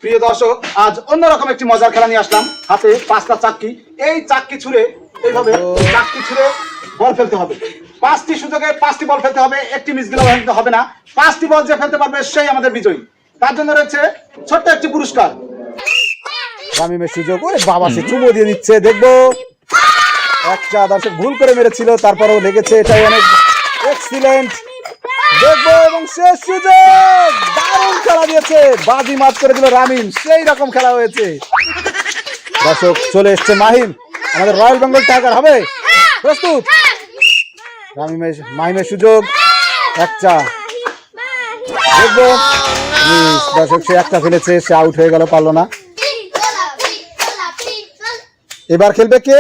প্রিয় দর্শক, আজ অন্যরকম একটি মজার খেলা নিয়ে আসলাম। হাতে 5টা চাক্কি, এই চাক্কি ছুঁড়ে এইভাবে চাক্কি ছুঁড়ে বল ফেলতে হবে। 5টি সুযোগে 5টি বল ফেলতে হবে, একটি মিস গেলেও ফেলতে হবে না। 5টি বল যে ফেলতে পারবে সেই আমাদের বিজয়ী। তার জন্য রয়েছে ছোট্ট একটি পুরস্কার। রামিমের সুযোগ, ওরে বাবা, সে চুমো দিয়ে দিচ্ছে। দেখবো একটা দর্শক ভুল করে মেরেছিল, তারপরেও লেগেছে, এটাই অনেক এক্সিলেন্ট। দেখবো এবং শেষ সুযোগ, দারুণ খেলা দিয়েছে, বাজি মাত করে দিল রামিম। সেই রকম খেলা হয়েছে। দর্শক চলে এসছে মাহিম, আমাদের রয়্যাল বেঙ্গল টাইগার হবে। প্রস্তুত? মাহিমের সুযোগ, একটা দেখবো। দর্শক সে একটা ফেলেছে, সে আউট হয়ে গেল, পারলো না। এবার খেলবে কে?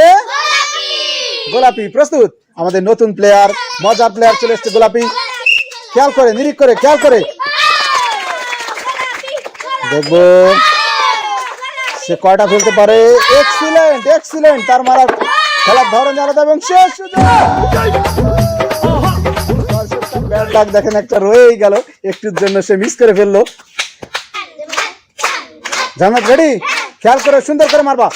গোলাপি। প্রস্তুত? আমাদের নতুন প্লেয়ার, মজার প্লেয়ার চলে এসছে গোলাপি। খেয়াল করে, নিরিখ করে, খেয়াল করে দেখবো সে কয়টা ফেলতে পারে। Excellent, excellent. তার মারার খেলার ধরন আলাদা। এবং শেষ সুযোগ, ব্যাড লাক দেখেন, একটা রয়েই গেল, একটুর জন্য সে মিস করে ফেললো। জান্নাত রেডি? খেয়াল করে, সুন্দর করে মারবা।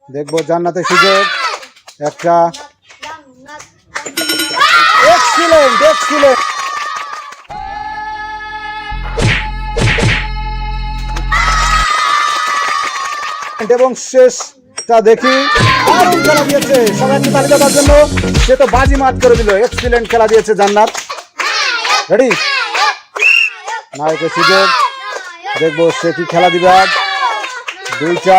দেখবো জান্নাতের সুযোগ, একটা। Excellent, excellent. এবং শেষটা দেখি, দারুণ খেলা দিয়েছে। সবাইকে তালিকা দেওয়ার জন্য, সে তো বাজি মাত করে দিল। এক্সিলেন্ট খেলা দিয়েছে জান্নাত। রেডি? নায়কের সুযোগ, দেখবো সে কি খেলা দিবে আজ। দুইটা।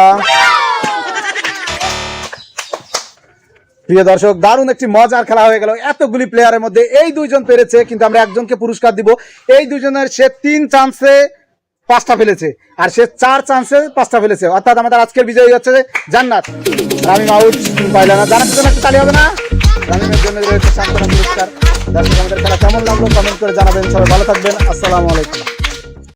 প্রিয় দর্শক, দারুণ একটি মজার খেলা হয়ে গেল। এতগুলি প্লেয়ারের মধ্যে এই দুইজন পেরেছে, কিন্তু আমরা একজনকে পুরস্কার দিব। এই দুইজনের, সে 3 চান্সে 5টা ফেলেছে, আর সে 4 চান্সে 5টা ফেলেছে। অর্থাৎ আমাদের আজকের বিজয়ী হচ্ছে জান্নাত। রামিম আউট, পাইল না। জান্নাতের জন্য একটু তালি হবে না? রামিমের জন্য রয়েছে সান্ত্বনা পুরস্কার। দর্শক, আমাদের খেলা কেমন লাগলো কমেন্ট করে জানাবেন। সবাই ভালো থাকবেন। আসসালামু আলাইকুম।